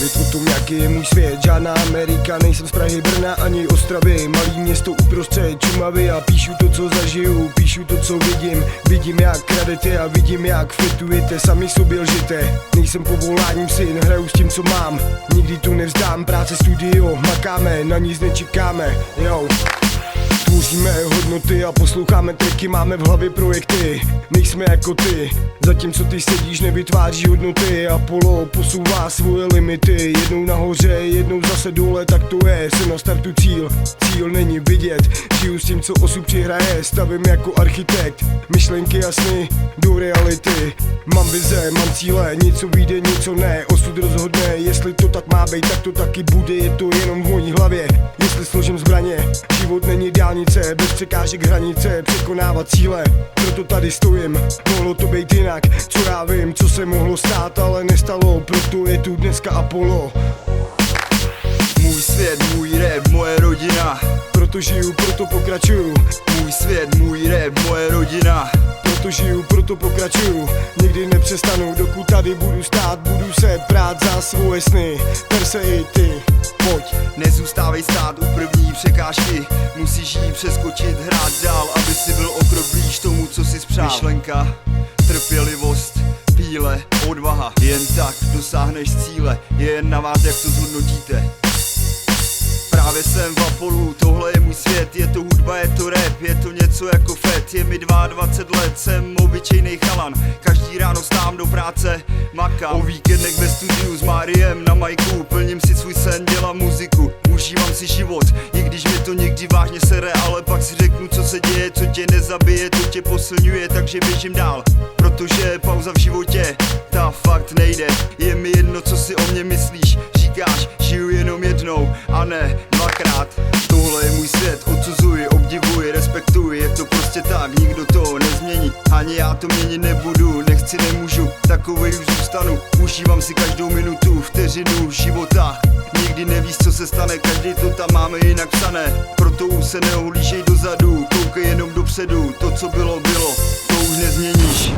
mluvit o tom, jaký je můj svět. Žádná Amerika, nejsem z Prahy, Brna ani Ostravy. Malý město uprostřed Šumavy a píšu to, co zažiju, píšu to, co vidím. Vidím, jak kradete a vidím, jak fetujete, sami sobě lžete. Nejsem povoláním syn, hraju s tím, co mám. Nikdy tu nevzdám, práce, studio, makáme, na nic nečekáme, jo. Tvoříme hodnoty a posloucháme triky, máme v hlavě projekty. Nejsme jako ty, zatímco ty sedíš, nevytváří hodnoty. Apollo posouvá svoje limity, jednou nahoře, jednou zase dole, tak to je, jsem na startu cíl. Cíl není vidět, žiju s tím, co osud přihraje, stavím jako architekt. Myšlenky a sny do reality, mám vize, mám cíle, něco vyjde, něco ne. Osud rozhodne, jestli to tak má být, tak to taky bude, je to jenom v mojí hlavě. Jestli složím zbraně, život není dálnice, bez překážek hranice, překonávat cíle, proto tady stojím. Mohlo to být jinak, co já vím, co se mohlo stát, ale nestalo, proto je tu dneska Apollo. Můj svět, můj rap, moje rodina. Proto žiju, proto pokračuju. Můj svět, můj rap, moje rodina. Proto žiju, proto pokračuju. Nikdy nepřestanu, dokud tady budu stát, budu se prát za svoje sny. Per se i ty, pojď. Nezůstávej stát u první překážky, musíš jí přeskočit, hrát dál, aby si byl o krok blíž tomu, co si spřál. Myšlenka, trpělivost, píle, odvaha, jen tak dosáhneš cíle, je jen na vás, jak to zhodnotíte. Právě jsem v Apollu, tohle je můj svět, je to hudba, je to rap, je to něco jako fet. Je mi 22 let, jsem obyčejnej chalan, každý ráno stám do práce, makám. O víkendech ve studiu s Mariem na majku, plním si svůj sen, dělám muziku, užívám si život, i když mi to někdy vážně sere, ale pak si řeknu, co se děje, co tě nezabije, to tě posilňuje, takže běžím dál. Protože pauza v životě, ta fakt nejde, je mi jedno, co si o mě myslíš, říkáš, žiju jenom jednou a ne dvakrát. Tohle je můj svět, odsuzuji, obdivuji, respektuji, je to prostě tak, nikdo to nezmění, ani já to měnit nebudu, nechci, nemůžu, takovej už zůstanu, užívám si každou minutu, vteřinu života. Nikdy nevíš, co se stane, každý to tam máme jinak psané, proto už se neohlížej dozadu, koukej jenom dopředu, to, co bylo, bylo, to už nezměníš.